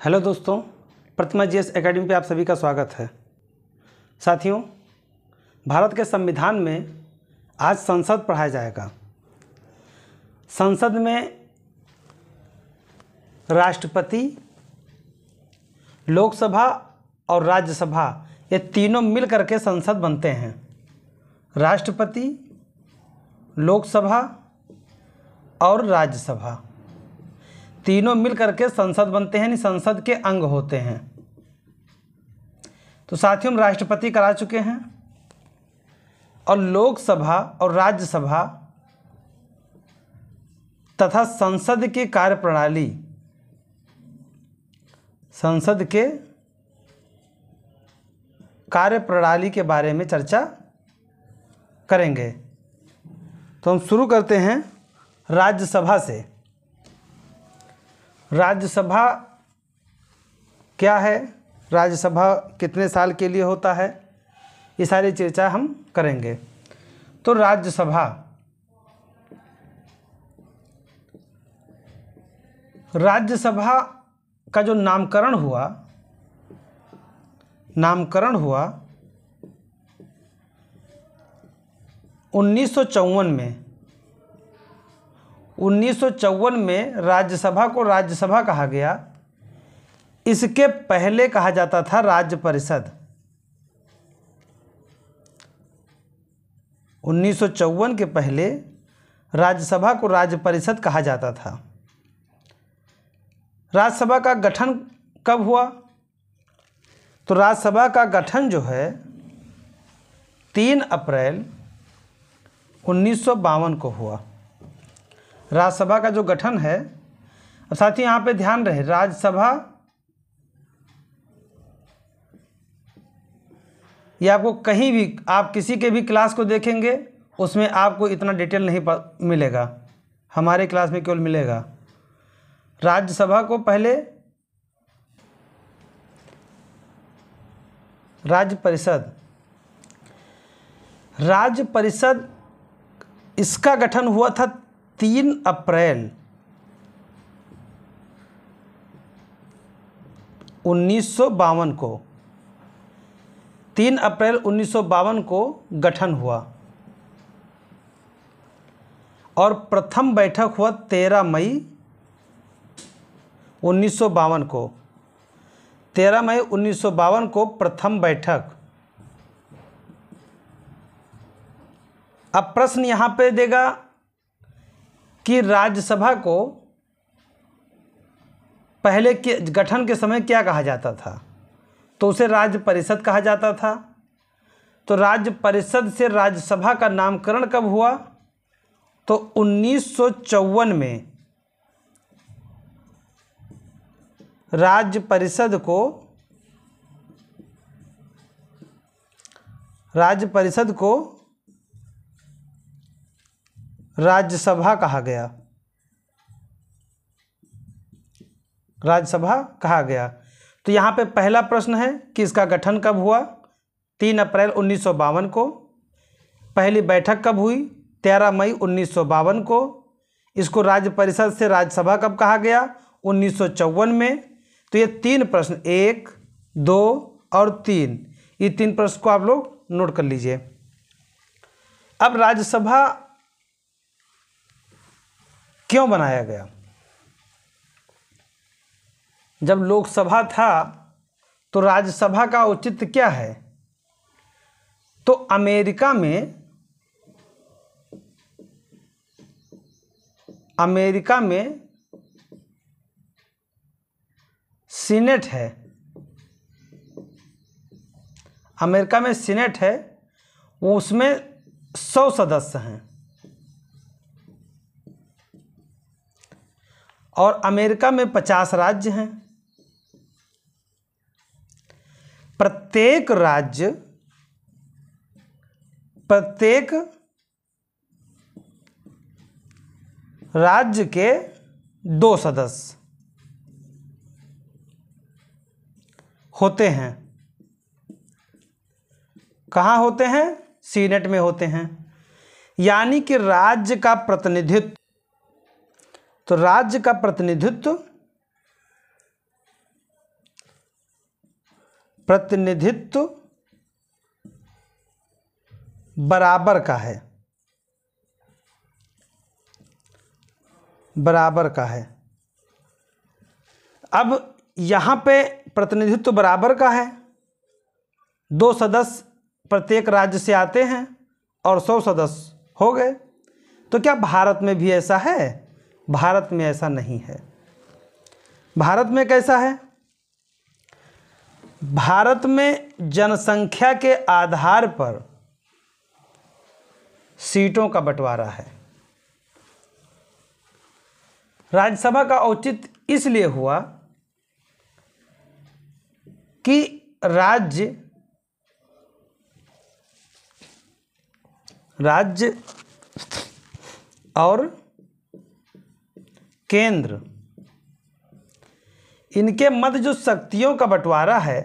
Hello दोस्तों, प्रतिमा GS academy पे आप सभी का स्वागत है। साथियों, भारत के संविधान में आज संसद पढ़ाया जाएगा। संसद में राष्ट्रपति, लोकसभा और राज्यसभा ये तीनों मिल करके संसद बनते हैं। राष्ट्रपति, लोकसभा और राज्यसभा तीनों मिल करके संसद बनते हैं, यानी संसद के अंग होते हैं। तो साथियों, हम राष्ट्रपति करा चुके हैं और लोकसभा और राज्यसभा तथा संसद की कार्यप्रणाली, संसद के कार्यप्रणाली के बारे में चर्चा करेंगे। तो हम शुरू करते हैं राज्यसभा से। राज्यसभा क्या है, राज्यसभा कितने साल के लिए होता है, ये सारी चर्चा हम करेंगे। तो राज्यसभा का जो नामकरण हुआ 1954 में राज्यसभा को राज्यसभा कहा गया। इसके पहले कहा जाता था राज्य परिषद। 1954 के पहले राज्यसभा को राज्य परिषद कहा जाता था। राज्यसभा का गठन कब हुआ? तो राज्यसभा का गठन जो है 3 अप्रैल 1952 को हुआ। राज्यसभा का जो गठन है, अब साथियों यहाँ पे ध्यान रहे, राज्यसभा ये आपको कहीं भी, आप किसी के भी क्लास को देखेंगे उसमें आपको इतना डिटेल नहीं मिलेगा। हमारे क्लास में केवल मिलेगा राज्यसभा को पहले राज्य परिषद इसका गठन हुआ था 3 अप्रैल 1952 को। 3 अप्रैल 1952 को गठन हुआ और प्रथम बैठक हुआ 13 मई 1952 को। 13 मई 1952 को प्रथम बैठक। अब प्रश्न यहाँ पे देगा कि राज्यसभा को पहले के गठन के समय क्या कहा जाता था? तो उसे राज्य परिषद कहा जाता था। तो राज्य परिषद से राज्यसभा का नामकरण कब हुआ? तो 1954 में राज्य परिषद को राज्यसभा कहा गया। राज्यसभा कहा गया। तो यहाँ पे पहला प्रश्न है कि इसका गठन कब हुआ? 3 अप्रैल 1952 को। पहली बैठक कब हुई? 13 मई 1952 को। इसको राज्य परिषद से राज्यसभा कब कहा गया? 1954 में। तो ये 3 प्रश्न, 1, 2 और 3, ये 3 प्रश्न को आप लोग नोट कर लीजिए। अब राज्यसभा क्यों बनाया गया? जब लोकसभा था तो राज्यसभा का औचित्य क्या है? तो अमेरिका में सीनेट है। अमेरिका में सीनेट है, वो उसमें 100 सदस्य हैं और अमेरिका में 50 राज्य हैं। प्रत्येक राज्य के 2 सदस्य होते हैं। कहाँ होते हैं? सीनेट में होते हैं। यानी कि राज्य का प्रतिनिधित्व, तो राज्य का प्रतिनिधित्व प्रतिनिधित्व बराबर का है, बराबर का है। अब यहाँ पे प्रतिनिधित्व बराबर का है, 2 सदस्य प्रत्येक राज्य से आते हैं और 100 सदस्य हो गए। तो क्या भारत में भी ऐसा है? भारत में ऐसा नहीं है। भारत में कैसा है? भारत में जनसंख्या के आधार पर सीटों का बंटवारा है। राज्यसभा का औचित्य इसलिए हुआ कि राज्य और केंद्र, इनके मध्य जो शक्तियों का बंटवारा है,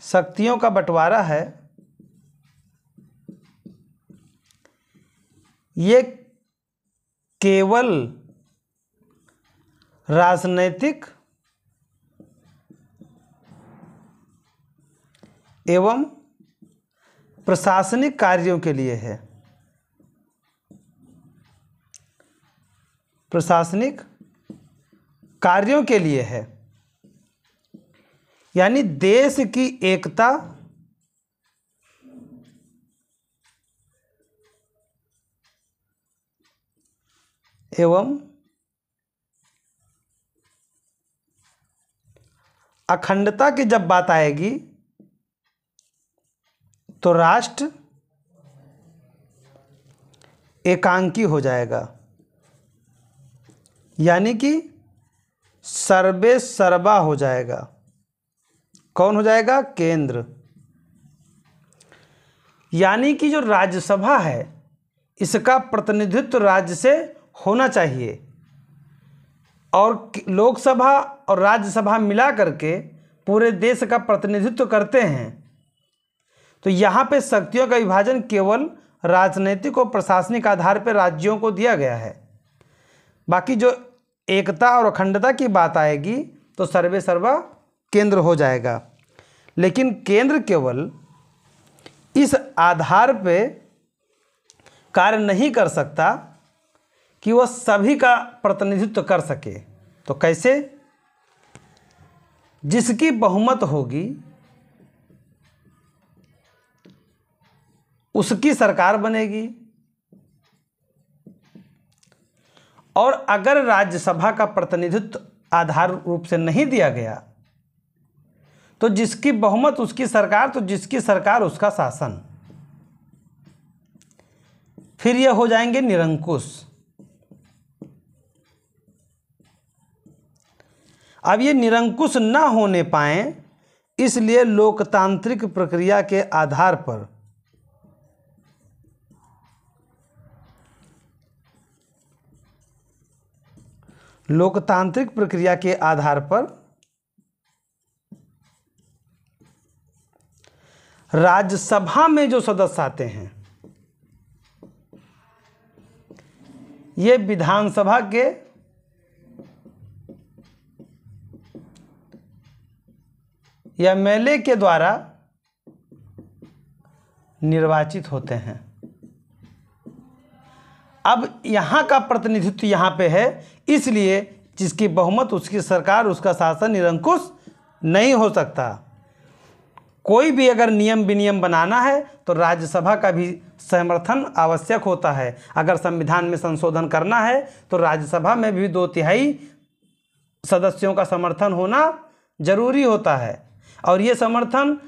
शक्तियों का बंटवारा है, ये केवल राजनैतिक एवं प्रशासनिक कार्यों के लिए है। प्रशासनिक कार्यों के लिए है, यानी देश की एकता एवं अखंडता की जब बात आएगी तो राष्ट्र एकांकी हो जाएगा, यानी कि सर्वे सर्वा हो जाएगा। कौन हो जाएगा? केंद्र। यानी कि जो राज्यसभा है इसका प्रतिनिधित्व राज्य से होना चाहिए, और लोकसभा और राज्यसभा मिला करके पूरे देश का प्रतिनिधित्व करते हैं। तो यहाँ पे शक्तियों का विभाजन केवल राजनीतिक और प्रशासनिक आधार पर राज्यों को दिया गया है। बाकी जो एकता और अखंडता की बात आएगी तो सर्वे सर्वा केंद्र हो जाएगा। लेकिन केंद्र केवल इस आधार पे कार्य नहीं कर सकता कि वह सभी का प्रतिनिधित्व कर सके। तो कैसे? जिसकी बहुमत होगी उसकी सरकार बनेगी, और अगर राज्यसभा का प्रतिनिधित्व आधार रूप से नहीं दिया गया तो जिसकी बहुमत उसकी सरकार, तो जिसकी सरकार उसका शासन। फिर यह हो जाएंगे निरंकुश। अब ये निरंकुश न होने पाए, इसलिए लोकतांत्रिक प्रक्रिया के आधार पर राज्यसभा में जो सदस्य आते हैं ये विधानसभा के या एमएलए के द्वारा निर्वाचित होते हैं। अब यहाँ का प्रतिनिधित्व यहाँ पे है, इसलिए जिसकी बहुमत उसकी सरकार उसका शासन निरंकुश नहीं हो सकता। कोई भी अगर नियम विनियम बनाना है तो राज्यसभा का भी समर्थन आवश्यक होता है। अगर संविधान में संशोधन करना है तो राज्यसभा में भी 2/3 सदस्यों का समर्थन होना जरूरी होता है, और ये समर्थन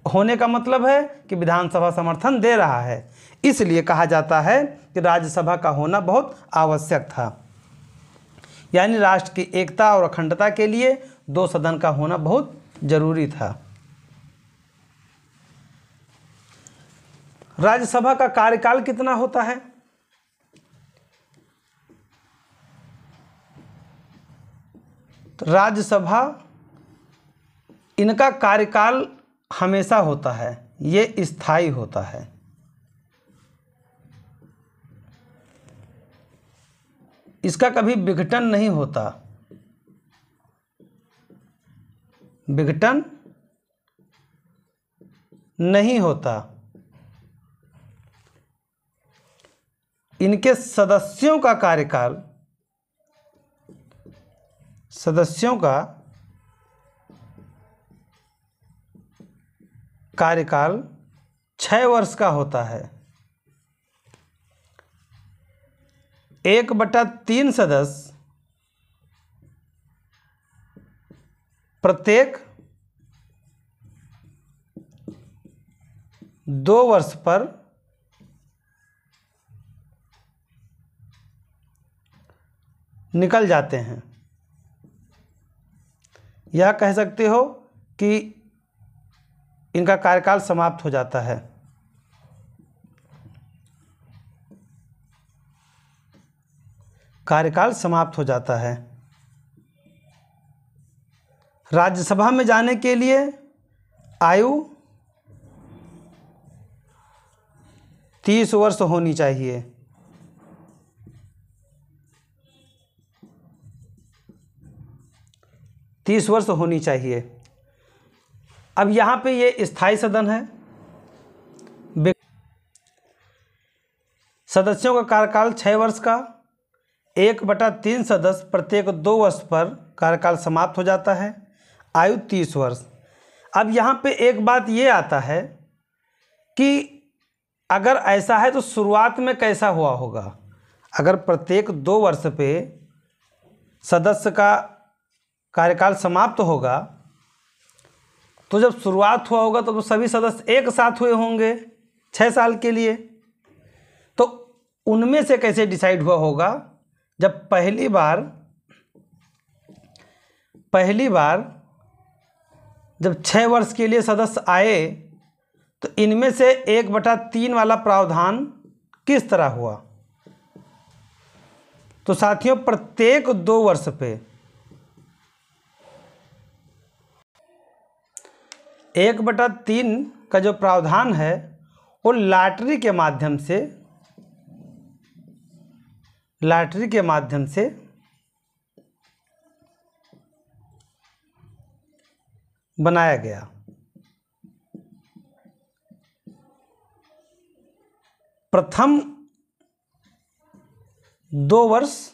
होने का मतलब है कि विधानसभा समर्थन दे रहा है। इसलिए कहा जाता है कि राज्यसभा का होना बहुत आवश्यक था, यानी राष्ट्र की एकता और अखंडता के लिए 2 सदन का होना बहुत जरूरी था। राज्यसभा का कार्यकाल कितना होता है? तो राज्यसभा, इनका कार्यकाल हमेशा होता है, ये स्थायी होता है। इसका कभी विघटन नहीं होता। विघटन नहीं होता। इनके सदस्यों का कार्यकाल 6 वर्ष का होता है। 1/3 सदस्य प्रत्येक 2 वर्ष पर निकल जाते हैं। यह कह सकते हो कि इनका कार्यकाल समाप्त हो जाता है। कार्यकाल समाप्त हो जाता है। राज्यसभा में जाने के लिए आयु 30 वर्ष होनी चाहिए। अब यहाँ पे ये स्थायी सदन है। सदस्यों का कार्यकाल 6 वर्ष का, 1/3 सदस्य प्रत्येक 2 वर्ष पर कार्यकाल समाप्त हो जाता है, आयु 30 वर्ष। अब यहाँ पे एक बात ये आता है कि अगर ऐसा है तो शुरुआत में कैसा हुआ होगा। अगर प्रत्येक 2 वर्ष पे सदस्य का कार्यकाल समाप्त होगा तो जब शुरुआत हुआ होगा तो सभी सदस्य एक साथ हुए होंगे 6 साल के लिए। तो उनमें से कैसे डिसाइड हुआ होगा जब पहली बार जब 6 वर्ष के लिए सदस्य आए तो इनमें से 1/3 वाला प्रावधान किस तरह हुआ। तो साथियों, प्रत्येक 2 वर्ष पे 1/3 का जो प्रावधान है वो लॉटरी के माध्यम से बनाया गया। प्रथम 2 वर्ष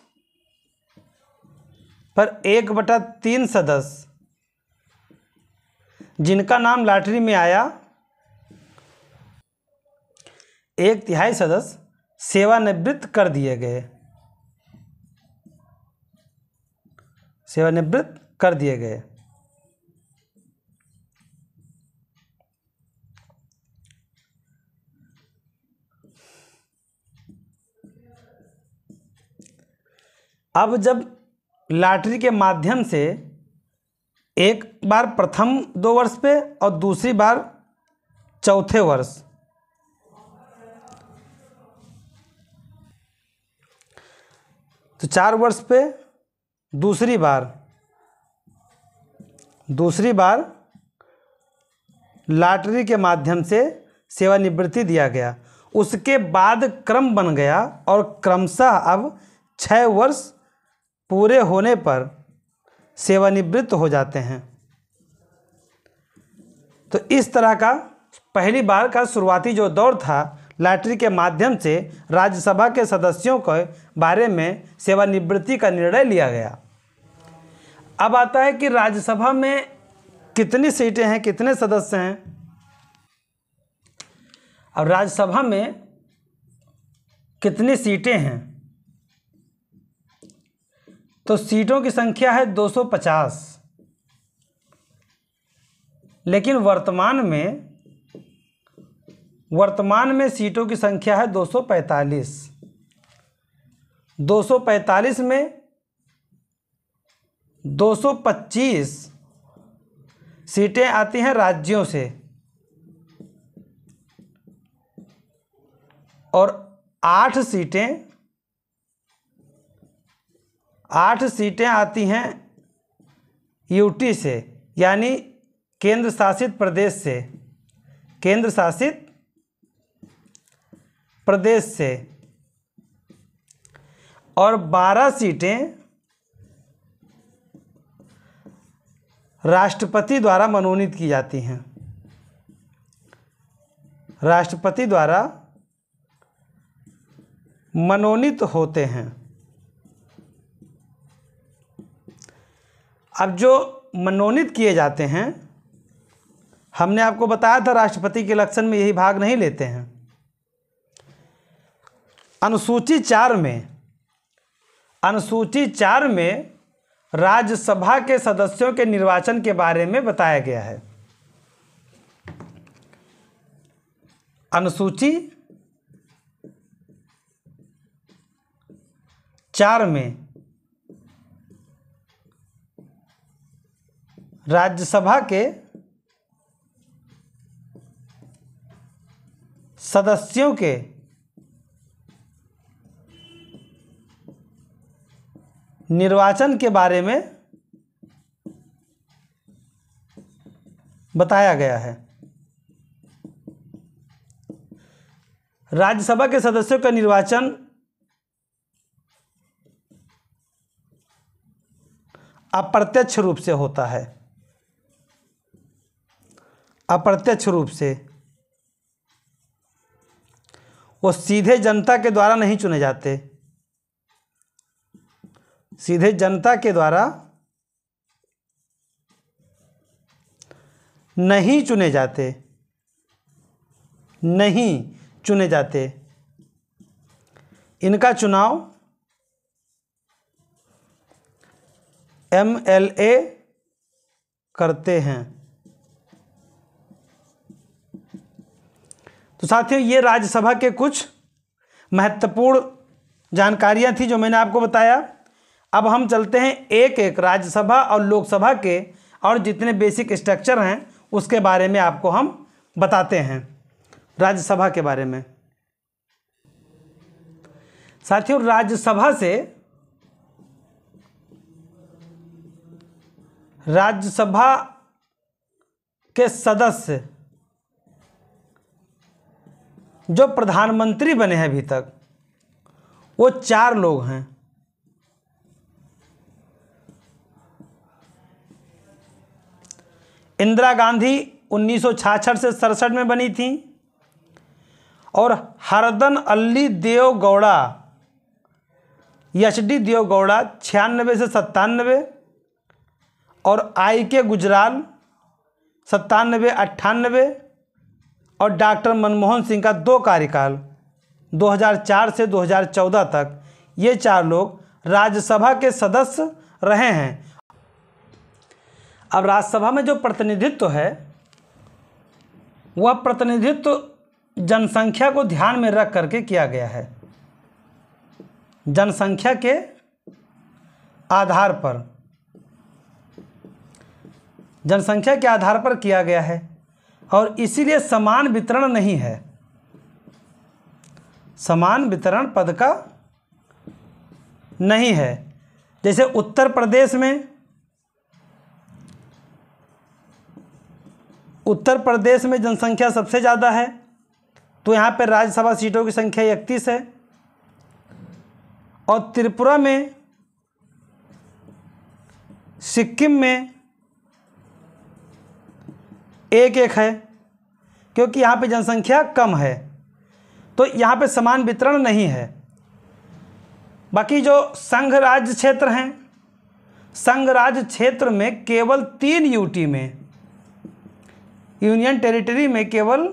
पर 1/3 सदस्य जिनका नाम लॉटरी में आया, 1/3 सदस्य सेवानिवृत्त कर दिए गए। अब जब लॉटरी के माध्यम से एक बार प्रथम 2 वर्ष पे और दूसरी बार चौथे वर्ष, तो 4 वर्ष पे दूसरी बार लॉटरी के माध्यम से सेवानिवृत्ति दिया गया। उसके बाद क्रम बन गया और क्रमशः अब 6 वर्ष पूरे होने पर सेवानिवृत्त हो जाते हैं। तो इस तरह का पहली बार का शुरुआती जो दौर था, लॉटरी के माध्यम से राज्यसभा के सदस्यों के बारे में सेवानिवृत्ति का निर्णय लिया गया। अब आता है कि राज्यसभा में कितनी सीटें हैं, कितने सदस्य हैं। अब राज्यसभा में कितनी सीटें हैं, तो सीटों की संख्या है 250, लेकिन वर्तमान में सीटों की संख्या है 245। 245 में 225 सीटें आती हैं राज्यों से और 8 सीटें आती हैं यूटी से, यानी केंद्र शासित प्रदेश से और 12 सीटें राष्ट्रपति द्वारा मनोनीत की जाती हैं। राष्ट्रपति द्वारा मनोनीत होते हैं। अब जो मनोनीत किए जाते हैं, हमने आपको बताया था राष्ट्रपति के इलेक्शन में यही भाग नहीं लेते हैं। अनुसूची 4 में राज्यसभा के सदस्यों के निर्वाचन के बारे में बताया गया है। अनुसूची 4 में राज्यसभा के सदस्यों के निर्वाचन के बारे में बताया गया है। राज्यसभा के सदस्यों का निर्वाचन अप्रत्यक्ष रूप से होता है। अप्रत्यक्ष रूप से वो सीधे जनता के द्वारा नहीं चुने जाते। सीधे जनता के द्वारा नहीं चुने जाते। नहीं चुने जाते। इनका चुनाव MLA करते हैं। तो साथियों, ये राज्यसभा के कुछ महत्वपूर्ण जानकारियां थी जो मैंने आपको बताया। अब हम चलते हैं एक एक राज्यसभा और लोकसभा के और जितने बेसिक स्ट्रक्चर हैं उसके बारे में आपको हम बताते हैं। राज्यसभा के बारे में साथियों, राज्यसभा के सदस्य जो प्रधानमंत्री बने हैं अभी तक, वो 4 लोग हैं। इंदिरा गांधी 1966 से 67 में बनी थी और हरदन अल्ली देवगौड़ा HD देवगौड़ा 96 से 97 और IK गुजराल 97-98 और डॉक्टर मनमोहन सिंह का 2 कार्यकाल 2004 से 2014 तक, ये 4 लोग राज्यसभा के सदस्य रहे हैं। अब राज्यसभा में जो प्रतिनिधित्व है वह प्रतिनिधित्व जनसंख्या को ध्यान में रख करके किया गया है। जनसंख्या के आधार पर, जनसंख्या के आधार पर किया गया है और इसीलिए समान वितरण नहीं है। समान वितरण पद का नहीं है। जैसे उत्तर प्रदेश में जनसंख्या सबसे ज़्यादा है, तो यहाँ पर राज्यसभा सीटों की संख्या 31 है। और त्रिपुरा में, सिक्किम में 1-1 है, क्योंकि यहाँ पे जनसंख्या कम है, तो यहाँ पे समान वितरण नहीं है। बाकी जो संघ राज्य क्षेत्र हैं, संघ राज्य क्षेत्र में केवल 3 यूटी में, यूनियन टेरिटरी में केवल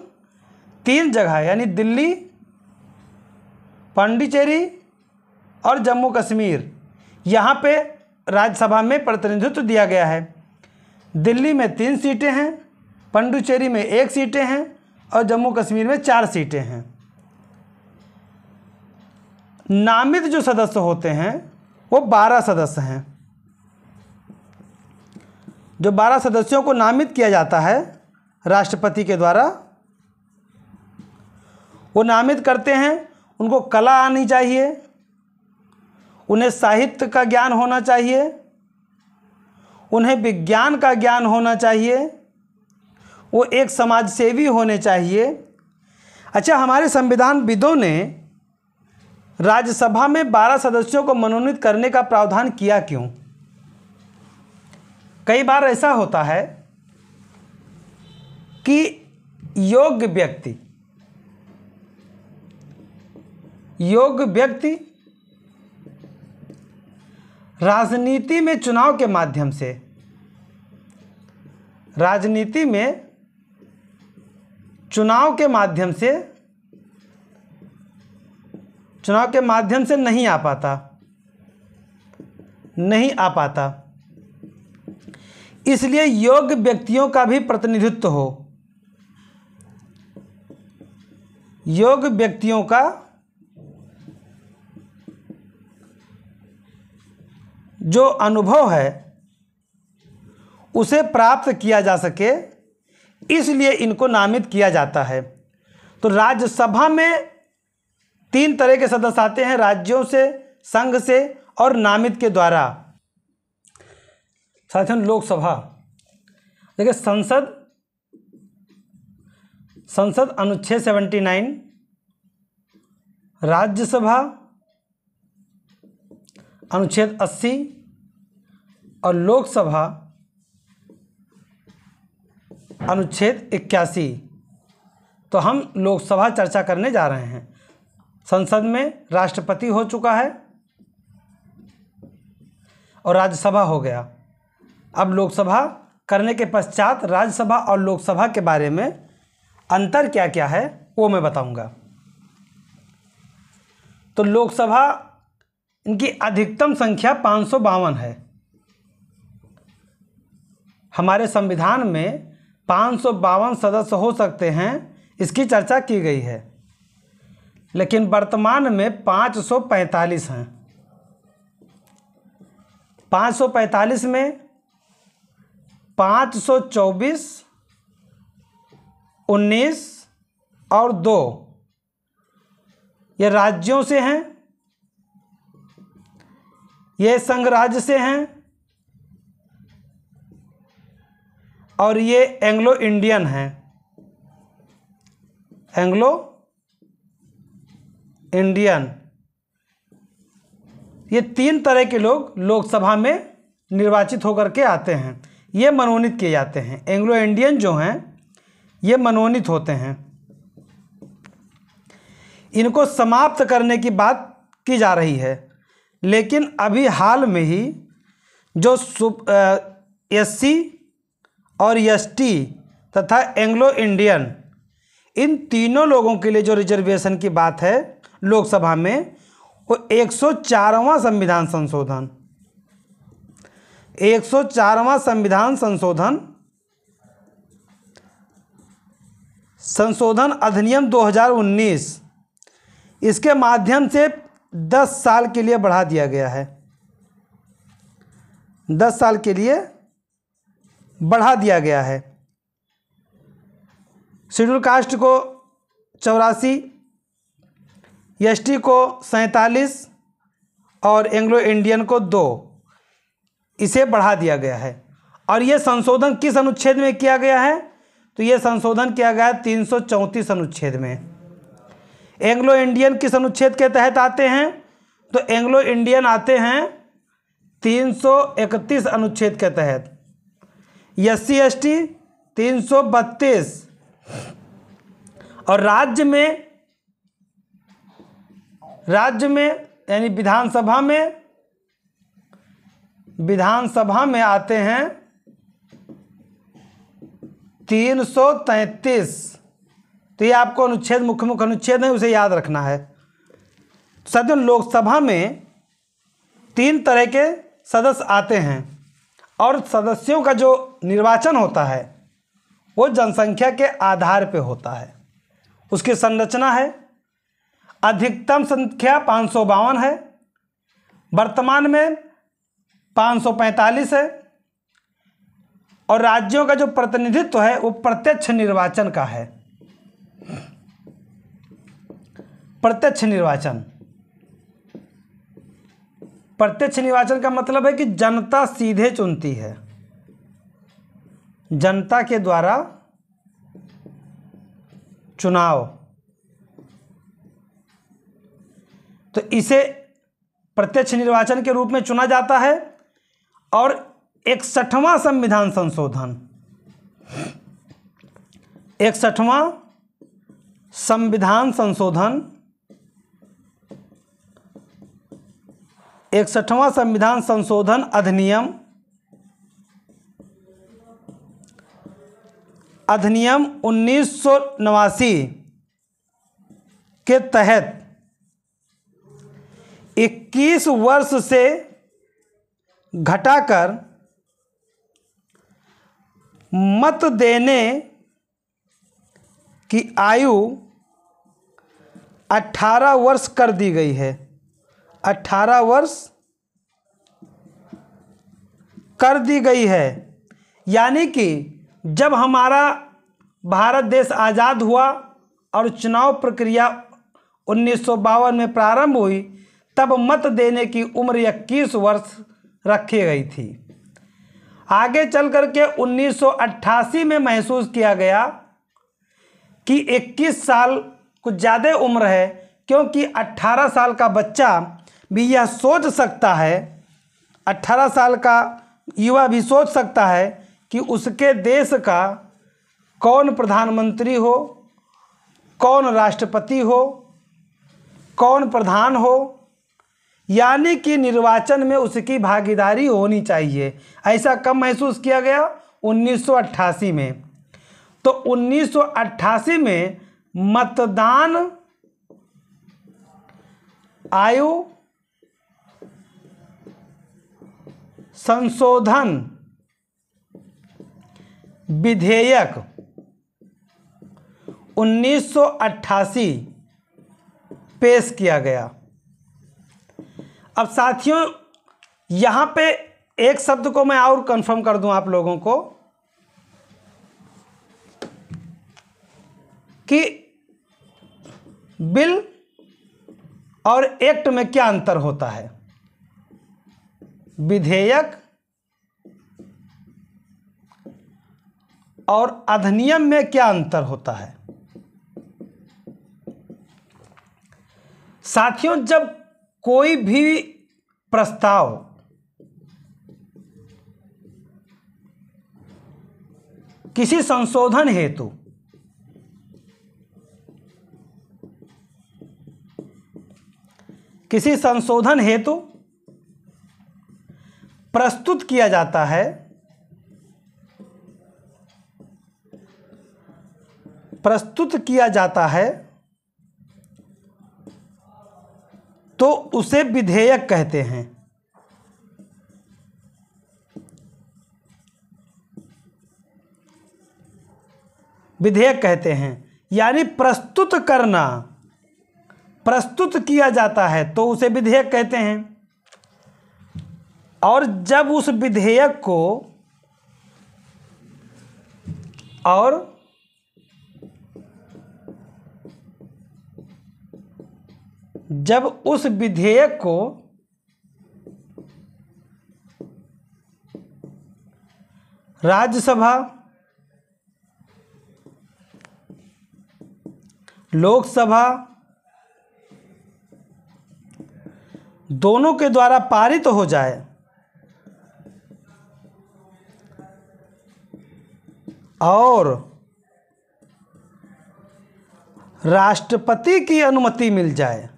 3 जगह यानी दिल्ली, पांडिचेरी और जम्मू कश्मीर, यहाँ पे राज्यसभा में प्रतिनिधित्व दिया गया है। दिल्ली में 3 सीटें हैं, पांडिचेरी में 1 सीटें हैं और जम्मू कश्मीर में 4 सीटें हैं। नामित जो सदस्य होते हैं वो 12 सदस्य हैं। जो 12 सदस्यों को नामित किया जाता है राष्ट्रपति के द्वारा, वो नामित करते हैं। उनको कला आनी चाहिए, उन्हें साहित्य का ज्ञान होना चाहिए, उन्हें विज्ञान का ज्ञान होना चाहिए, वो एक समाजसेवी होने चाहिए। अच्छा, हमारे संविधानविदों ने राज्यसभा में 12 सदस्यों को मनोनीत करने का प्रावधान किया क्यों? कई बार ऐसा होता है कि योग्य व्यक्ति राजनीति में चुनाव के माध्यम से नहीं आ पाता, इसलिए योग्य व्यक्तियों का भी प्रतिनिधित्व हो, योग्य व्यक्तियों का जो अनुभव है उसे प्राप्त किया जा सके, इसलिए इनको नामित किया जाता है। तो राज्यसभा में 3 तरह के सदस्य आते हैं, राज्यों से, संघ से और नामित के द्वारा। साथियों, लोकसभा देखिए, संसद अनुच्छेद 79, राज्यसभा अनुच्छेद 80 और लोकसभा अनुच्छेद 81। तो हम लोकसभा चर्चा करने जा रहे हैं। संसद में राष्ट्रपति हो चुका है और राज्यसभा हो गया। अब लोकसभा करने के पश्चात राज्यसभा और लोकसभा के बारे में अंतर क्या क्या है वो मैं बताऊंगा। तो लोकसभा, इनकी अधिकतम संख्या 552 है। हमारे संविधान में 552 सदस्य हो सकते हैं, इसकी चर्चा की गई है, लेकिन वर्तमान में 545 हैं। 545 में 524, 19 और 2 ये राज्यों से हैं, ये संघ राज्य से हैं और ये एंग्लो इंडियन हैं। एंग्लो इंडियन, ये 3 तरह के लोग लोकसभा में निर्वाचित होकर के आते हैं, ये मनोनीत किए जाते हैं। एंग्लो इंडियन जो हैं ये मनोनीत होते हैं। इनको समाप्त करने की बात की जा रही है, लेकिन अभी हाल में ही जो SC और ST तथा एंग्लो इंडियन, इन तीनों लोगों के लिए जो रिजर्वेशन की बात है लोकसभा में, वो 104वां संविधान संशोधन, 104वां संविधान संशोधन अधिनियम 2019, इसके माध्यम से 10 साल के लिए बढ़ा दिया गया है। 10 साल के लिए बढ़ा दिया गया है। शेड्यूल कास्ट को 84, ST को 47 और एंग्लो इंडियन को 2, इसे बढ़ा दिया गया है। और ये संशोधन किस अनुच्छेद में किया गया है? तो ये संशोधन किया गया है 334 अनुच्छेद में। एंग्लो इंडियन किस अनुच्छेद के तहत आते हैं? तो एंग्लो इंडियन आते हैं 331 अनुच्छेद के तहत। SC ST 332 और राज्य में यानी विधानसभा में आते हैं 333। तो ये आपको अनुच्छेद, मुख्य अनुच्छेद है, उसे याद रखना है। साथियों, लोकसभा में 3 तरह के सदस्य आते हैं और सदस्यों का जो निर्वाचन होता है वो जनसंख्या के आधार पे होता है। उसकी संरचना है, अधिकतम संख्या 552 है, वर्तमान में 545 है, और राज्यों का जो प्रतिनिधित्व है वो प्रत्यक्ष निर्वाचन का है। प्रत्यक्ष निर्वाचन का मतलब है कि जनता सीधे चुनती है, जनता के द्वारा चुनाव। तो इसे प्रत्यक्ष निर्वाचन के रूप में चुना जाता है और 61वां संविधान संशोधन, 61वां संविधान संशोधन, 61वां संविधान संशोधन अधिनियम 1989 के तहत 21 वर्ष से घटाकर मत देने की आयु 18 वर्ष कर दी गई है। 18 वर्ष कर दी गई है। यानी कि जब हमारा भारत देश आज़ाद हुआ और चुनाव प्रक्रिया 1952 में प्रारंभ हुई, तब मत देने की उम्र 21 वर्ष रखी गई थी। आगे चल कर के 1988 में महसूस किया गया कि 21 साल कुछ ज़्यादा उम्र है, क्योंकि 18 साल का बच्चा भी यह सोच सकता है, 18 साल का युवा भी सोच सकता है कि उसके देश का कौन प्रधानमंत्री हो, कौन राष्ट्रपति हो, कौन प्रधान हो, यानी कि निर्वाचन में उसकी भागीदारी होनी चाहिए। ऐसा कब महसूस किया गया? 1988 में। तो 1988 में मतदान आयु संशोधन विधेयक 1988 पेश किया गया। अब साथियों, यहाँ पे एक शब्द को मैं और कंफर्म कर दूं आप लोगों को कि बिल और एक्ट में क्या अंतर होता है। विधेयक और अधिनियम में क्या अंतर होता है। साथियों, जब कोई भी प्रस्ताव किसी संशोधन हेतु प्रस्तुत किया जाता है, तो उसे विधेयक कहते हैं। विधेयक कहते हैं, यानी प्रस्तुत करना, प्रस्तुत किया जाता है तो उसे विधेयक कहते हैं। और जब उस विधेयक को राज्यसभा, लोकसभा दोनों के द्वारा पारित हो जाए और राष्ट्रपति की अनुमति मिल जाए,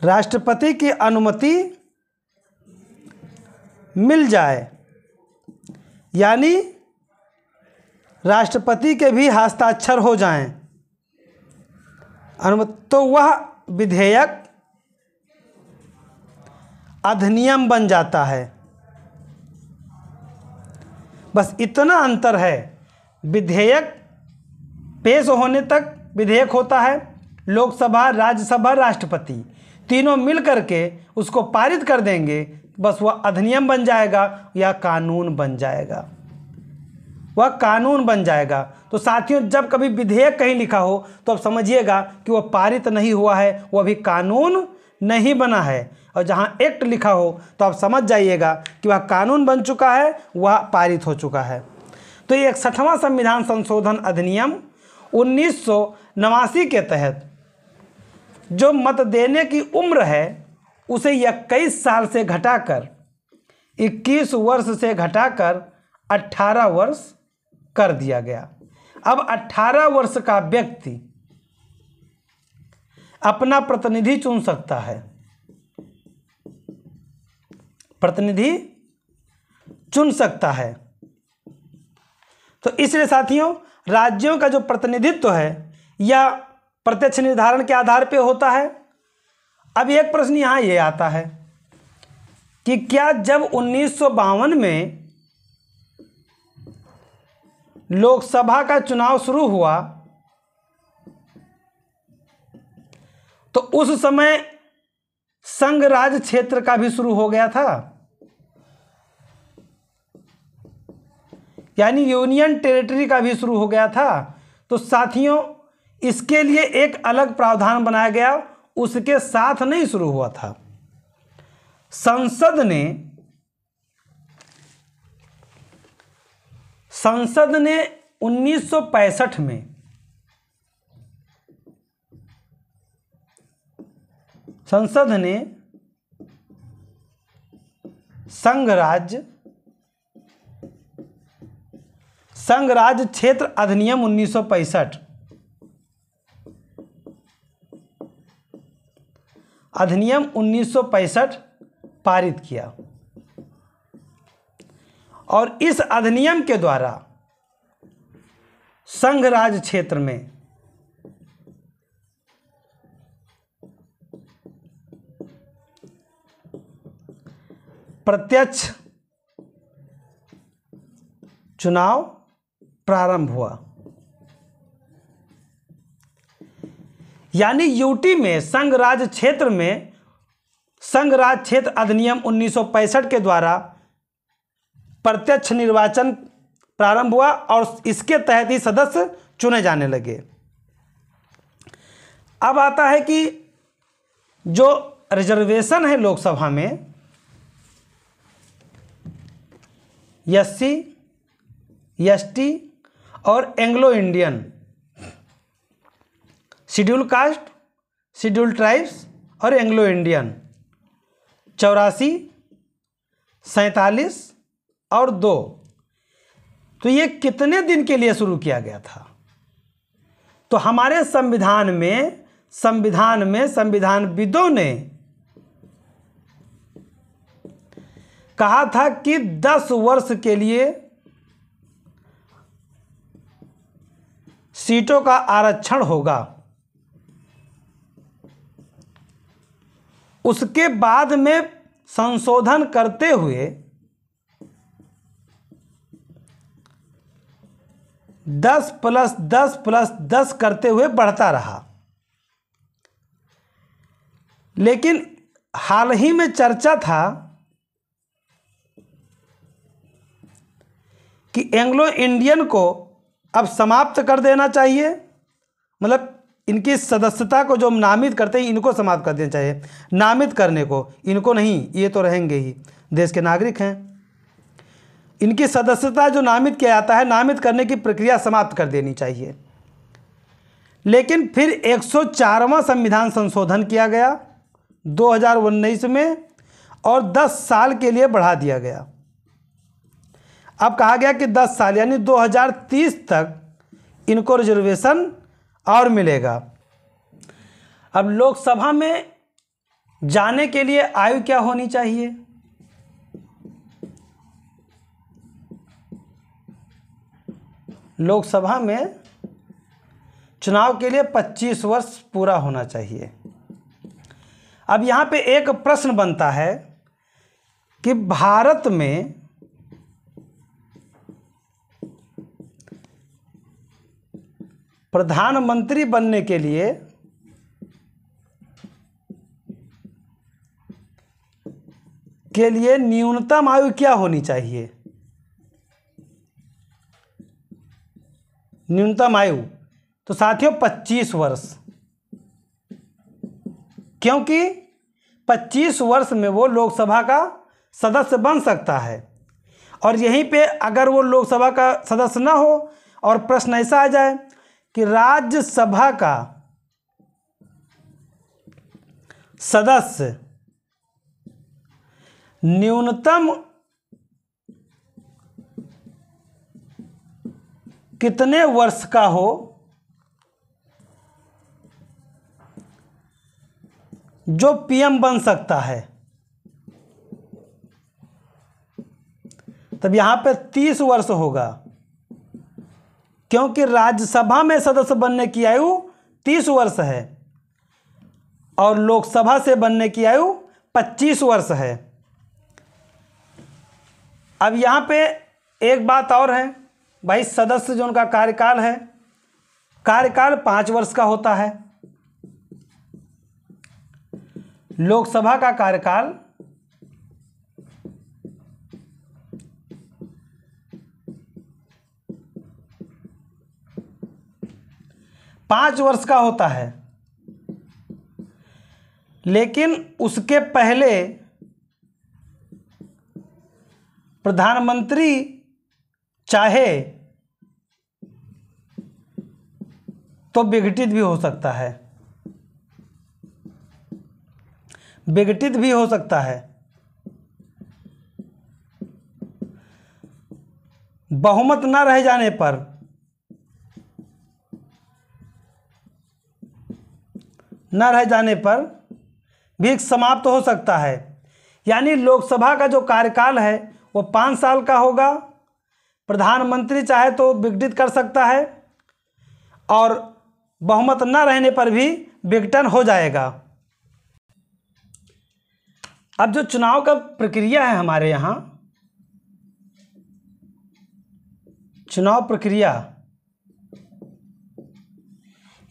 राष्ट्रपति की अनुमति मिल जाए, यानी राष्ट्रपति के भी हस्ताक्षर हो जाएं अनुमति, तो वह विधेयक अधिनियम बन जाता है। बस इतना अंतर है। विधेयक पेश होने तक विधेयक होता है, लोकसभा, राज्यसभा, राष्ट्रपति तीनों मिल करके उसको पारित कर देंगे, बस वह अधिनियम बन जाएगा या कानून बन जाएगा, वह कानून बन जाएगा। तो साथियों, जब कभी विधेयक कहीं लिखा हो तो आप समझिएगा कि वह पारित नहीं हुआ है, वह अभी कानून नहीं बना है। और जहाँ एक्ट लिखा हो तो आप समझ जाइएगा कि वह कानून बन चुका है, वह पारित हो चुका है। तो ये 61वां संविधान संशोधन अधिनियम 1989 के तहत जो मत देने की उम्र है उसे 21 साल से घटाकर 21 वर्ष से घटाकर 18 वर्ष कर दिया गया। अब 18 वर्ष का व्यक्ति अपना प्रतिनिधि चुन सकता है, प्रतिनिधि चुन सकता है। तो इसलिए साथियों, राज्यों का जो प्रतिनिधित्व है यह प्रत्यक्ष निर्धारण के आधार पर होता है। अब एक प्रश्न यहाँ ये आता है कि क्या जब 1952 में लोकसभा का चुनाव शुरू हुआ तो उस समय संघ राज क्षेत्र का भी शुरू हो गया था, यानी यूनियन टेरिटरी का भी शुरू हो गया था। तो साथियों, इसके लिए एक अलग प्रावधान बनाया गया, उसके साथ नहीं शुरू हुआ था। संसद ने 1965 में संसद ने संघ राज्य क्षेत्र अधिनियम 1965 अधिनियम 1965 पारित किया और इस अधिनियम के द्वारा संघ राज्य क्षेत्र में प्रत्यक्ष चुनाव प्रारंभ हुआ। यानी यूटी में संघ राज्य क्षेत्र में संघ राज्य क्षेत्र अधिनियम 1965 के द्वारा प्रत्यक्ष निर्वाचन प्रारंभ हुआ और इसके तहत ही सदस्य चुने जाने लगे। अब आता है कि जो रिजर्वेशन है लोकसभा में एससी, एसटी और Anglo Indian, schedule caste, schedule tribes और एंग्लो इंडियन 84, 47 और 2, तो ये कितने दिन के लिए शुरू किया गया था? तो हमारे संविधानविदों ने कहा था कि 10 वर्ष के लिए सीटों का आरक्षण होगा, उसके बाद में संशोधन करते हुए 10 + 10 + 10 करते हुए बढ़ता रहा। लेकिन हाल ही में चर्चा था कि एंग्लो इंडियन को अब समाप्त कर देना चाहिए, मतलब इनकी सदस्यता को जो नामित करते हैं इनको समाप्त कर देना चाहिए। नामित करने को इनको नहीं, ये तो रहेंगे ही, देश के नागरिक हैं। इनकी सदस्यता जो नामित किया जाता है, नामित करने की प्रक्रिया समाप्त कर देनी चाहिए। लेकिन फिर 104वां संविधान संशोधन किया गया 2019 में और 10 साल के लिए बढ़ा दिया गया। अब कहा गया कि 10 साल यानी 2030 तक इनको रिजर्वेशन और मिलेगा। अब लोकसभा में जाने के लिए आयु क्या होनी चाहिए? लोकसभा में चुनाव के लिए 25 वर्ष पूरा होना चाहिए। अब यहाँ पे एक प्रश्न बनता है कि भारत में प्रधानमंत्री बनने के लिए न्यूनतम आयु क्या होनी चाहिए? न्यूनतम आयु तो साथियों 25 वर्ष, क्योंकि 25 वर्ष में वो लोकसभा का सदस्य बन सकता है। और यहीं पे अगर वो लोकसभा का सदस्य ना हो और प्रश्न ऐसा आ जाए कि राज्यसभा का सदस्य न्यूनतम कितने वर्ष का हो जो पीएम बन सकता है। तब यहां पे 30 वर्ष होगा, क्योंकि राज्यसभा में सदस्य बनने की आयु 30 वर्ष है और लोकसभा से बनने की आयु 25 वर्ष है। अब यहाँ पे एक बात और है भाई, सदस्य जो उनका कार्यकाल है, कार्यकाल 5 वर्ष का होता है। लोकसभा का कार्यकाल 5 वर्ष का होता है, लेकिन उसके पहले प्रधानमंत्री चाहे तो विघटित भी हो सकता है, विघटित भी हो सकता है। बहुमत न रह जाने पर भी समाप्त हो सकता है। यानी लोकसभा का जो कार्यकाल है वो 5 साल का होगा। प्रधानमंत्री चाहे तो विघटित कर सकता है और बहुमत न रहने पर भी विघटन हो जाएगा। अब जो चुनाव का प्रक्रिया है हमारे यहाँ, चुनाव प्रक्रिया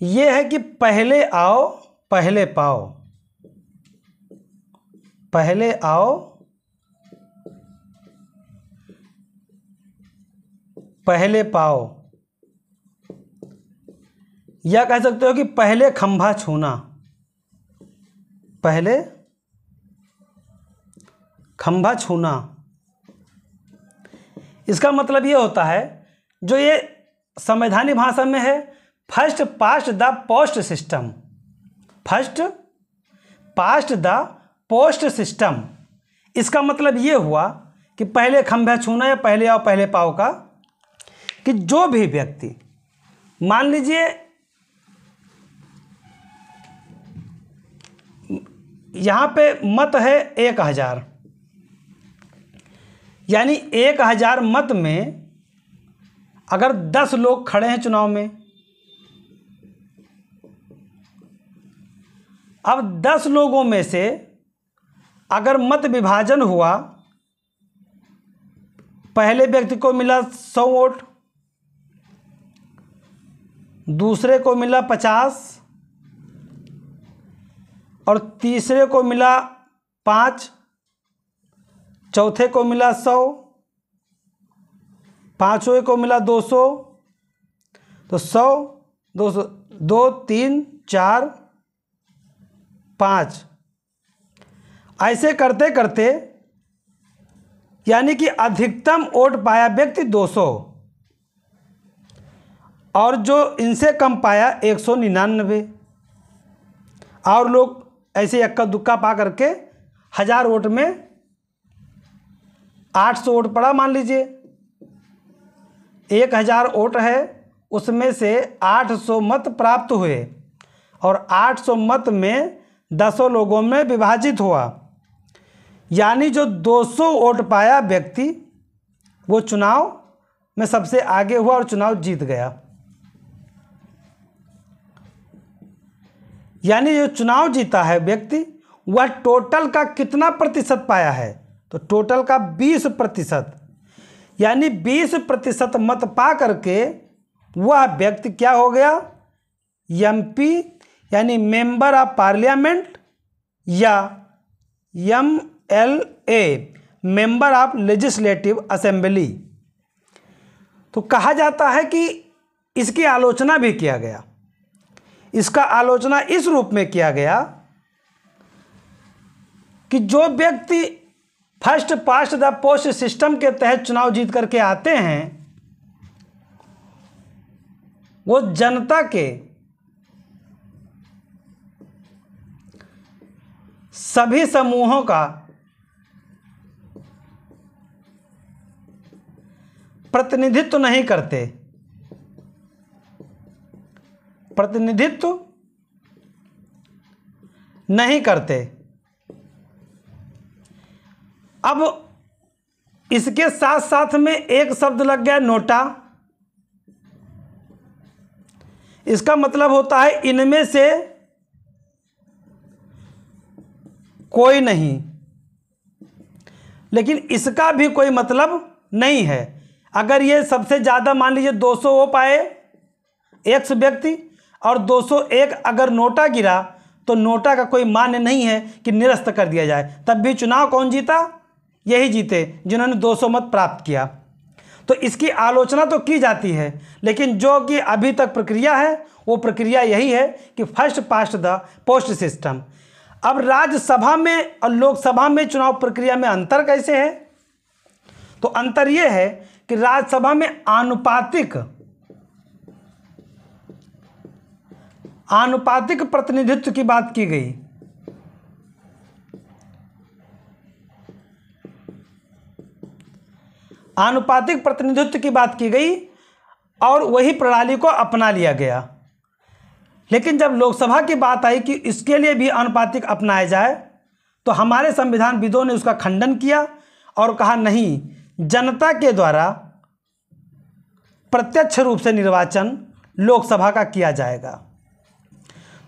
ये है कि पहले आओ पहले पाओ, पहले आओ पहले पाओ, या कह सकते हो कि पहले खंभा छूना, पहले खंभा छूना। इसका मतलब ये होता है, जो ये संवैधानिक भाषा में है, first past the post system, first past the post system. इसका मतलब ये हुआ कि पहले खंभा छूना या पहले आओ पहले पाओ का, कि जो भी व्यक्ति, मान लीजिए यहाँ पे मत है 1000, यानी 1000 मत में अगर 10 लोग खड़े हैं चुनाव में, अब 10 लोगों में से अगर मत विभाजन हुआ, पहले व्यक्ति को मिला 100 वोट, दूसरे को मिला 50 और तीसरे को मिला 5, चौथे को मिला 100, पांचवें को मिला 200, तो 100 200 2 3 4 5, ऐसे करते करते यानी कि अधिकतम वोट पाया व्यक्ति 200 और जो इनसे कम पाया 199, और लोग ऐसे इक्का दुक्का पा करके 1000 वोट में 800 वोट पड़ा। मान लीजिए 1000 वोट है, उसमें से 800 मत प्राप्त हुए और 800 मत में 10 लोगों में विभाजित हुआ, यानी जो 200 वोट पाया व्यक्ति वो चुनाव में सबसे आगे हुआ और चुनाव जीत गया। यानी जो चुनाव जीता है व्यक्ति, वह टोटल का कितना प्रतिशत पाया है, तो टोटल का 20%, यानी 20% मत पा करके वह व्यक्ति क्या हो गया, एमपी यानी मेंबर ऑफ पार्लियामेंट, या MLA member of legislative assembly. तो कहा जाता है कि इसकी आलोचना भी किया गया। इसका आलोचना इस रूप में किया गया कि जो व्यक्ति first past the post system के तहत चुनाव जीत करके आते हैं, वो जनता के सभी समूहों का प्रतिनिधित्व नहीं करते, प्रतिनिधित्व नहीं करते। अब इसके साथ साथ में एक शब्द लग गया नोटा। इसका मतलब होता है इनमें से कोई नहीं, लेकिन इसका भी कोई मतलब नहीं है। अगर ये सबसे ज़्यादा मान लीजिए 200 हो पाए एक्स व्यक्ति और 201 अगर नोटा गिरा तो नोटा का कोई मान्य नहीं है कि निरस्त कर दिया जाए। तब भी चुनाव कौन जीता? यही जीते जिन्होंने 200 मत प्राप्त किया। तो इसकी आलोचना तो की जाती है, लेकिन जो कि अभी तक प्रक्रिया है वो प्रक्रिया यही है कि first past the post system. अब राज्यसभा में और लोकसभा में चुनाव प्रक्रिया में अंतर कैसे है? तो अंतर ये है कि राज्यसभा में आनुपातिक प्रतिनिधित्व की बात की गई। आनुपातिक प्रतिनिधित्व की बात की गई और वही प्रणाली को अपना लिया गया। लेकिन जब लोकसभा की बात आई कि इसके लिए भी आनुपातिक अपनाया जाए तो हमारे संविधानविदों ने उसका खंडन किया और कहा नहीं, जनता के द्वारा प्रत्यक्ष रूप से निर्वाचन लोकसभा का किया जाएगा।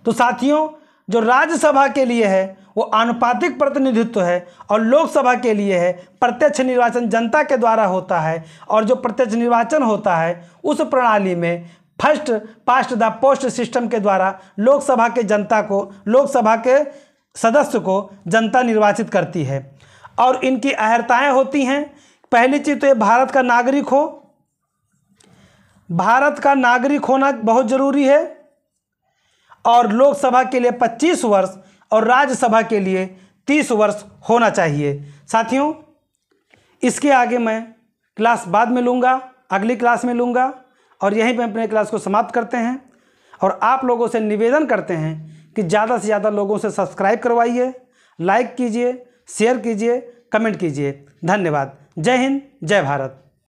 तो साथियों, जो राज्यसभा के लिए है वो आनुपातिक प्रतिनिधित्व है और लोकसभा के लिए है प्रत्यक्ष निर्वाचन जनता के द्वारा होता है। और जो प्रत्यक्ष निर्वाचन होता है उस प्रणाली में first past the post system के द्वारा लोकसभा के सदस्य को जनता निर्वाचित करती है। और इनकी अहर्ताएँ होती हैं। पहली चीज़ तो ये भारत का नागरिक हो, भारत का नागरिक होना बहुत ज़रूरी है। और लोकसभा के लिए 25 वर्ष और राज्यसभा के लिए 30 वर्ष होना चाहिए। साथियों, इसके आगे मैं क्लास बाद में लूँगा, अगली क्लास में लूँगा और यहीं पे अपने क्लास को समाप्त करते हैं। और आप लोगों से निवेदन करते हैं कि ज़्यादा से ज़्यादा लोगों से सब्सक्राइब करवाइए, लाइक कीजिए, शेयर कीजिए, कमेंट कीजिए। धन्यवाद। जय हिंद, जय भारत।